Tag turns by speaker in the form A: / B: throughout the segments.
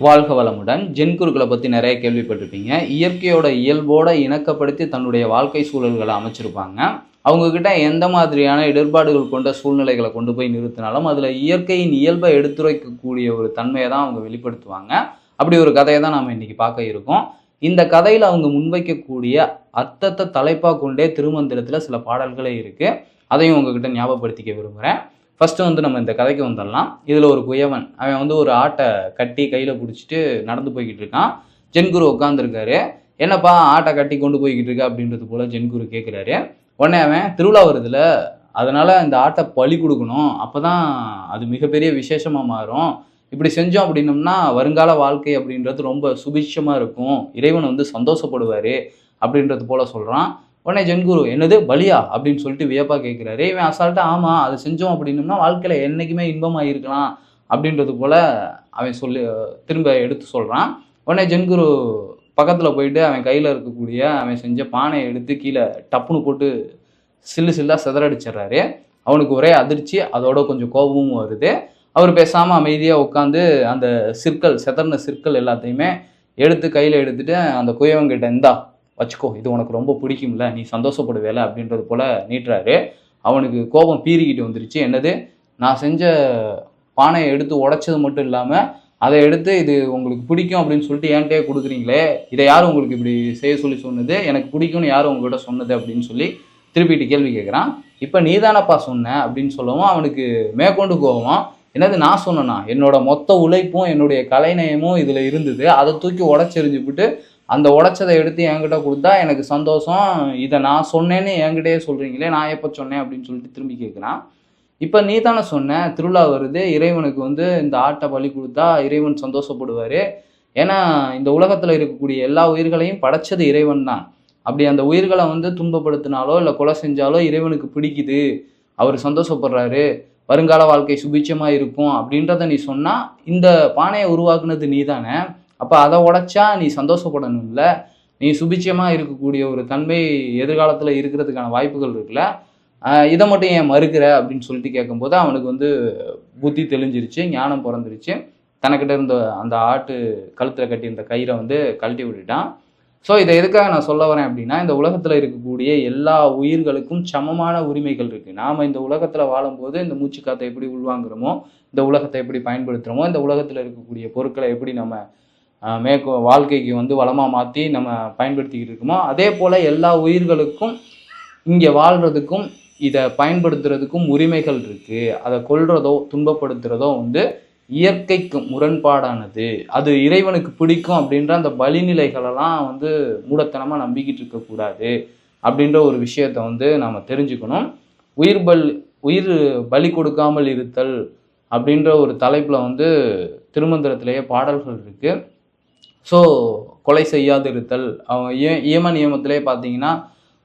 A: வாழ்க வளமுடன். ஜென் குருக்களை பற்றி நிறைய கேள்விப்பட்டிருப்பீங்க. இயற்கையோட இயல்போட இணக்கப்படுத்தி தன்னுடைய வாழ்க்கை சூழல்களை அமைச்சிருப்பாங்க. அவங்கக்கிட்ட எந்த மாதிரியான இடர்பாடுகள் கொண்ட சூழ்நிலைகளை கொண்டு போய் நிறுத்தினாலும் அதில் இயற்கையின் இயல்பை எடுத்துரைக்கக்கூடிய ஒரு தன்மையை தான் அவங்க வெளிப்படுத்துவாங்க. அப்படி ஒரு கதையை தான் நாம் இன்றைக்கி பார்க்க இருக்கோம். இந்த கதையில் அவங்க முன்வைக்கக்கூடிய அர்த்தத்தை தலைப்பாக கொண்டே திருமந்திரத்தில் சில பாடல்களே இருக்குது. அதையும் உங்ககிட்ட ஞாபகப்படுத்திக்க விரும்புகிறேன். ஃபஸ்ட்டு நம்ம இந்த கதைக்கு வந்துடலாம். இதில் ஒரு குயவன், அவன் ஒரு ஆட்டை கட்டி கையில் பிடிச்சிட்டு நடந்து போய்கிட்டு இருக்கான். ஜென்குரு உட்காந்துருக்காரு. என்னப்பா ஆட்டை கட்டி கொண்டு போய்கிட்டு இருக்க அப்படின்றது போல் ஜென்குரு கேட்குறாரு. உடனே அவன், திருவிழா வருதுல, அதனால் இந்த ஆட்டை பலி கொடுக்கணும், அப்போ தான் அது மிகப்பெரிய விசேஷமாக மாறும். இப்படி செஞ்சோம் அப்படின்னம்னா வருங்கால வாழ்க்கை அப்படின்றது ரொம்ப சுபிட்சமாக இருக்கும், இறைவன் சந்தோஷப்படுவார் அப்படின்றது போல் சொல்கிறான். உடனே ஜென்குரு, என்னது பலியா அப்படின்னு சொல்லிட்டு வியப்பாக கேட்குறாரு. இவன் அசால்ட்டாக, ஆமாம் அது செஞ்சோம் அப்படின்னம்னா வாழ்க்கையில் என்றைக்குமே இன்பமாக இருக்கலாம் அப்படின்றது போல் அவன் திரும்ப எடுத்து சொல்கிறான். உடனே ஜென்குரு பக்கத்தில் போயிட்டு அவன் கையில் இருக்கக்கூடிய அவன் செஞ்ச பானையை எடுத்து கீழே டப்புன்னு போட்டு சில்லாக சிதறடிச்சிட்றாரு. அவனுக்கு ஒரே அதிர்ச்சி, அதோட கொஞ்சம் கோபமும் வருது. அவர் பேசாமல் அமைதியாக உட்காந்து அந்த சிதறின சிற்கள் எல்லாத்தையுமே எடுத்து கையில் எடுத்துகிட்டு அந்த குயவங்கிட்ட, இந்தா வச்சுக்கோ, இது உனக்கு ரொம்ப பிடிக்கும்ல, நீ சந்தோஷப்படுவேல அப்படின்றது போல் நீட்டுறாரு. அவனுக்கு கோபம் பீறிக்கிட்டு வந்துருச்சு. என்னது, நான் செஞ்ச பானையை எடுத்து உடைச்சது மட்டும் இல்லாமல் அதை எடுத்து இது உங்களுக்கு பிடிக்கும் அப்படின்னு சொல்லிட்டு என்கிட்டே கொடுக்குறீங்களே, இதை யார் உங்களுக்கு இப்படி செய்ய சொன்னது, எனக்கு பிடிக்கும்னு யார் உங்ககிட்ட சொன்னது அப்படின்னு சொல்லி திருப்பிட்டு கேள்வி கேட்குறான். இப்போ நீதானப்பா சொன்ன அப்படின்னு சொல்லவும் அவனுக்கு மேற்கொண்டு கோபம். என்னது நான் சொன்னேன்னா, என்னோட மொத்த உழைப்பும் என்னுடைய கலைநயமும் இதில் இருந்தது, அதை தூக்கி உடச்செறிஞ்சுவிட்டு அந்த உடைச்சதை எடுத்து என்கிட்ட கொடுத்தா எனக்கு சந்தோஷம், இதை நான் சொன்னேன்னு என்கிட்டயே சொல்கிறீங்களே, நான் எப்போ சொன்னேன் அப்படின்னு சொல்லிட்டு திரும்பி கேட்குறான். இப்போ நீ தானே சொன்ன திருவிழா வருது, இறைவனுக்கு இந்த ஆட்டை பலி கொடுத்தா இறைவன் சந்தோஷப்படுவார், ஏன்னா இந்த உலகத்தில் இருக்கக்கூடிய எல்லா உயிர்களையும் படைச்சது இறைவன் தான். அப்படி அந்த உயிர்களை துன்பப்படுத்தினாலோ இல்லை கொலை செஞ்சாலோ இறைவனுக்கு பிடிக்குது, அவர் சந்தோஷப்படுறாரு, வருங்கால வாழ்க்கை சுபிட்சமாக இருக்கும் அப்படின்றத நீ சொன்னால் இந்த பானையை உருவாக்குனது நீ தானே, அப்போ அதை உடைச்சா நீ சந்தோஷப்படணும்ல, நீ சுபிட்சமாக இருக்கக்கூடிய ஒரு தன்மை எதிர்காலத்தில் இருக்கிறதுக்கான வாய்ப்புகள் இருக்குல்ல, இதை மட்டும் ஏன் மறுக்கிற அப்படின்னு சொல்லிட்டு கேட்கும்போது அவனுக்கு புத்தி தெளிஞ்சிருச்சு, ஞானம் பிறந்துருச்சு. தனக்கிட்ட இருந்த அந்த ஆட்டு கழுத்தில் கட்டியிருந்த கயிறை கழட்டி விட்டுட்டான். ஸோ இதை எதுக்காக நான் சொல்ல வரேன் அப்படின்னா, இந்த உலகத்தில் இருக்கக்கூடிய எல்லா உயிர்களுக்கும் சமமான உரிமைகள் இருக்குது. நாம் இந்த உலகத்தில் வாழும்போது இந்த மூச்சு காற்றை எப்படி உள்வாங்குறோமோ, இந்த உலகத்தை எப்படி பயன்படுத்துகிறோமோ, இந்த உலகத்தில் இருக்கக்கூடிய பொருட்களை எப்படி நம்ம வாழ்க்கைக்கு வளமாக மாற்றி நம்ம பயன்படுத்திக்கிட்டு இருக்கோமோ, அதே போல் எல்லா உயிர்களுக்கும் இங்கே வாழ்கிறதுக்கும் இதை பயன்படுத்துறதுக்கும் உரிமைகள் இருக்குது. அதை கொல்றதோ துன்பப்படுத்துகிறதோ இயற்கைக்கு முரண்பாடானது, அது இறைவனுக்கு பிடிக்கும் அப்படின்ற அந்த பலிநிலைகளெல்லாம் மூடத்தனமாக நம்பிக்கிட்டு இருக்கக்கூடாது அப்படின்ற ஒரு விஷயத்தை நாம் தெரிஞ்சுக்கணும். உயிர் பலி கொடுக்காமல் இருத்தல் அப்படின்ற ஒரு தலைப்பில் திருமந்திரத்திலேயே பாடல்கள் இருக்குது. ஸோ கொலை செய்யாது இருத்தல், அவங்க ஈம நியமத்திலே பார்த்தீங்கன்னா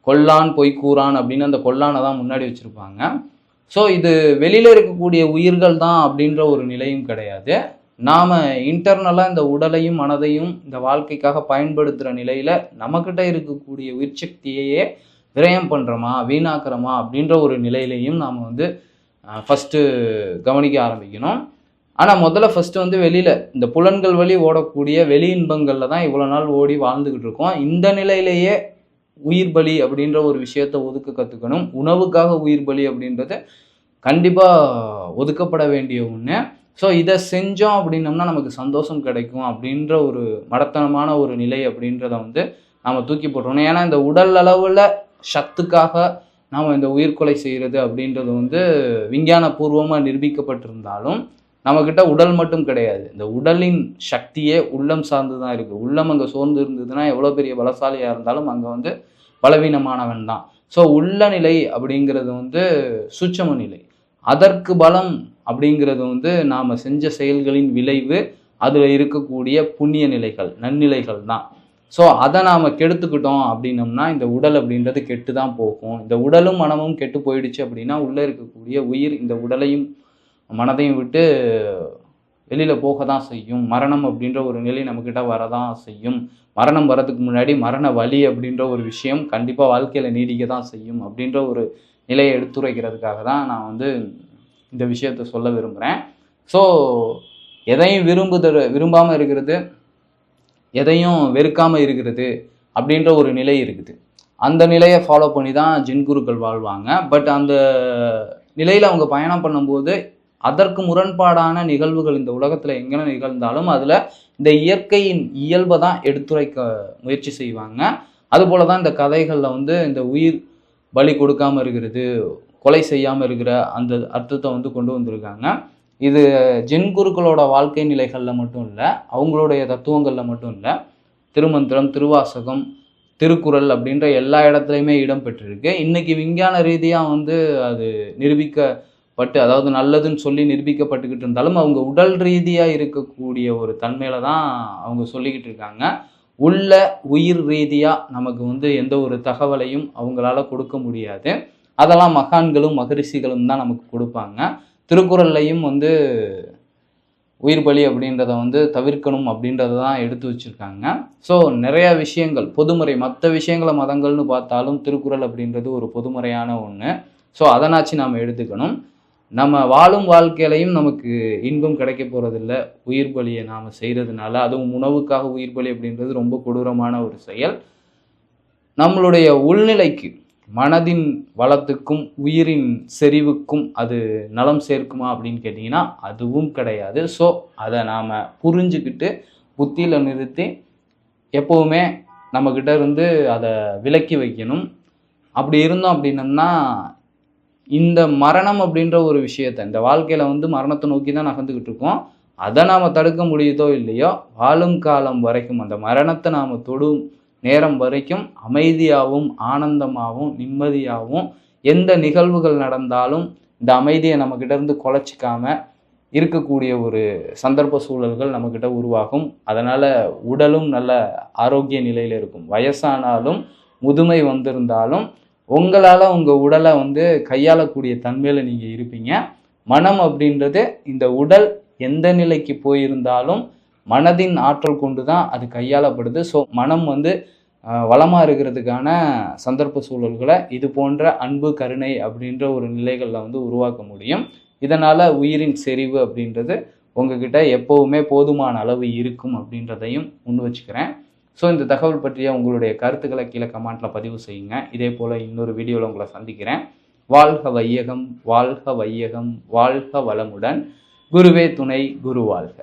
A: கொல்லான் பொய் கூறான் அப்படின்னு அந்த கொல்லானை தான் முன்னாடி வச்சுருப்பாங்க. ஸோ இது வெளியில் இருக்கக்கூடிய உயிர்கள் தான் அப்படின்ற ஒரு நிலையும் கிடையாது. நாம் இன்டர்னலாக இந்த உடலையும் மனதையும் இந்த வாழ்க்கைக்காக பயன்படுத்துகிற நிலையில் நம்மக்கிட்ட இருக்கக்கூடிய உயிர் சக்தியையே விரயம் பண்ணுறோமா வீணாக்குறோமா அப்படின்ற ஒரு நிலையிலையும் நாம் ஃபஸ்ட்டு கவனிக்க ஆரம்பிக்கணும். ஆனால் முதல்ல ஃபஸ்ட்டு வெளியில் இந்த புலன்கள் வழி ஓடக்கூடிய வெளி இன்பங்களில் தான் இவ்வளோ நாள் ஓடி வாழ்ந்துக்கிட்டு இருக்கோம். இந்த நிலையிலேயே உயிர் பலி அப்படின்ற ஒரு விஷயத்தை ஒதுக்க கற்றுக்கணும். உணவுக்காக உயிர் பலி அப்படின்றது கண்டிப்பாக ஒதுக்கப்பட வேண்டிய ஒன்று. ஸோ இதை செஞ்சோம் அப்படின்னம்னா நமக்கு சந்தோஷம் கிடைக்கும் அப்படின்ற ஒரு மடத்தனமான ஒரு நிலை அப்படின்றத நாம் தூக்கி போட்டுறோம். ஏன்னா இந்த உடல் அளவில் சத்துக்காக நாம் இந்த உயிர்கொலை செய்கிறது அப்படின்றது விஞ்ஞானபூர்வமாக நிரூபிக்கப்பட்டிருந்தாலும் நம்மக்கிட்ட உடல் மட்டும் கிடையாது, இந்த உடலின் சக்தியே உள்ளம் சார்ந்து தான் இருக்குது. உள்ளம் அங்கே சோர்ந்து இருந்ததுன்னா எவ்வளோ பெரிய பலசாலியாக இருந்தாலும் அங்கே பலவீனமானவன் தான். ஸோ உள்ள நிலை அப்படிங்கிறது சூட்சம நிலை, அதற்கு பலம் அப்படிங்கிறது நாம் செஞ்ச செயல்களின் விளைவு, அதில் இருக்கக்கூடிய புண்ணிய நிலைகள் நன்னிலைகள் தான். ஸோ அதை நாம் கெடுத்துக்கிட்டோம் அப்படின்னம்னா இந்த உடல் அப்படின்றது கெட்டு தான் போகும். இந்த உடலும் மனமும் கெட்டு போயிடுச்சு அப்படின்னா உள்ளே இருக்கக்கூடிய உயிர் இந்த உடலையும் மனதையும் விட்டு வெளியில் போக தான் செய்யும். மரணம் அப்படின்ற ஒரு நிலை நம்மக்கிட்ட வரதான் செய்யும். மரணம் வரதுக்கு முன்னாடி மரண வலி அப்படின்ற ஒரு விஷயம் கண்டிப்பாக வாழ்க்கையில் நீடிக்க தான் செய்யும் அப்படின்ற ஒரு நிலையை எடுத்துரைக்கிறதுக்காக தான் நான் இந்த விஷயத்தை சொல்ல விரும்புகிறேன். ஸோ எதையும் விரும்பாமல் இருக்கிறது, எதையும் வெறுக்காமல் இருக்கிறது அப்படின்ற ஒரு நிலை இருக்குது. அந்த நிலையை ஃபாலோ பண்ணி தான் ஜின் குருக்கள் வாழ்வாங்க. பட் அந்த நிலையில் அவங்க பயணம் பண்ணும்போது அதற்கு முரண்பாடான நிகழ்வுகள் இந்த உலகத்தில் எங்கே நிகழ்ந்தாலும் அதில் இந்த இயற்கையின் இயல்பை தான் எடுத்துரைக்க முயற்சி செய்வாங்க. அதுபோல தான் இந்த கதைகளில் வந்து இந்த உயிர் பலி கொடுக்காமல் இருக்கிறது, கொலை செய்யாமல் இருக்கிற அந்த அர்த்தத்தை வந்து கொண்டு வந்திருக்காங்க. இது ஜின் குருக்களோட வாழ்க்கை நிலைகளில் மட்டும் இல்லை, அவங்களுடைய தத்துவங்களில் மட்டும் இல்லை, திருமந்திரம், திருவாசகம், திருக்குறள் அப்படின்ற எல்லா இடத்துலையுமே இடம் பெற்றிருக்கு. இன்னைக்கு விஞ்ஞான ரீதியாக வந்து அது நிரூபிக்கப்பட்டு, அதாவது நல்லதுன்னு சொல்லி நிரூபிக்கப்பட்டுக்கிட்டு இருந்தாலும் அவங்க உடல் ரீதியாக இருக்கக்கூடிய ஒரு தன்மையில தான் அவங்க சொல்லிக்கிட்டு இருக்காங்க. உள்ள உயிர் ரீதியாக நமக்கு வந்து எந்த ஒரு தகவலையும் அவங்களால கொடுக்க முடியாது. அதெல்லாம் மகான்களும் மகரிஷிகளும் தான் நமக்கு கொடுப்பாங்க. திருக்குறள்லையும் வந்து உயிர் பலி அப்படின்றத வந்து தவிர்க்கணும் அப்படின்றத தான் எடுத்து வச்சுருக்காங்க. ஸோ நிறையா விஷயங்கள் பொதுமுறை, மற்ற விஷயங்களை மதங்கள்னு பார்த்தாலும் திருக்குறள் அப்படின்றது ஒரு பொதுமுறையான ஒன்று. ஸோ அதனாச்சு நாம் எடுத்துக்கணும். நம்ம வாழும் வாழ்க்கையிலையும் நமக்கு இன்பம் கிடைக்க போகிறதில்ல உயிர் பலியை நாம் செய்கிறதுனால. அதுவும் உணவுக்காக உயிர் பலி அப்படின்றது ரொம்ப கொடூரமான ஒரு செயல். நம்மளுடைய உள்நிலைக்கு, மனதின் வளத்துக்கும் உயிரின் செறிவுக்கும் அது நலம் சேர்க்குமா அப்படின்னு கேட்டிங்கன்னா அதுவும் கிடையாது. ஸோ அதை நாம் புரிஞ்சுக்கிட்டு புத்தியில் நிறுத்தி எப்போவுமே நம்மக்கிட்ட இருந்து அதை விலக்கி வைக்கணும். அப்படி இருந்தோம் அப்படின்னம்னா இந்த மரணம் அப்படின்ற ஒரு விஷயத்தை, இந்த வாழ்க்கையில் வந்து மரணத்தை நோக்கி தான் நகர்ந்துக்கிட்டு இருக்கோம். அதை நாம் தடுக்க முடியுதோ இல்லையோ, வாழும் காலம் வரைக்கும் அந்த மரணத்தை நாம் தொடும் நேரம் வரைக்கும் அமைதியாகவும் ஆனந்தமாகவும் நிம்மதியாகவும் எந்த நிகழ்வுகள் நடந்தாலும் இந்த அமைதியை நம்மக்கிட்ட இருந்து குலைச்சிக்காம இருக்கக்கூடிய ஒரு சந்தர்ப்ப சூழல்கள் நம்மக்கிட்ட உருவாகும். அதனால் உடலும் நல்ல ஆரோக்கிய நிலையில் இருக்கும். வயசானாலும் முதுமை வந்திருந்தாலும் உங்களால் உங்கள் உடலை வந்து கையாளக்கூடிய தன்மையில் நீங்கள் இருப்பீங்க. மனம் அப்படின்றது இந்த உடல் எந்த நிலைக்கு போயிருந்தாலும் மனதின் ஆற்றல் கொண்டு தான் அது கையாளப்படுது. ஸோ மனம் வந்து வளமாக இருக்கிறதுக்கான சந்தர்ப்ப சூழல்களை இது போன்ற அன்பு, கருணை அப்படின்ற ஒரு நிலைகளில் வந்து உருவாக்க முடியும். இதனால் உயிரின் செறிவு அப்படின்றது உங்ககிட்ட எப்போவுமே போதுமான அளவு இருக்கும் அப்படின்றதையும் முன் வச்சுக்கிறேன். ஸோ இந்த தகவல் பற்றிய உங்களுடைய கருத்துக்களை கீழே கமெண்ட்டில் பதிவு செய்யுங்க. இதே போல் இன்னொரு வீடியோவில் உங்களை சந்திக்கிறேன். வாழ்க வையகம், வாழ்க வையகம், வாழ்க வளமுடன். குருவே துணை, குரு வாழ்க.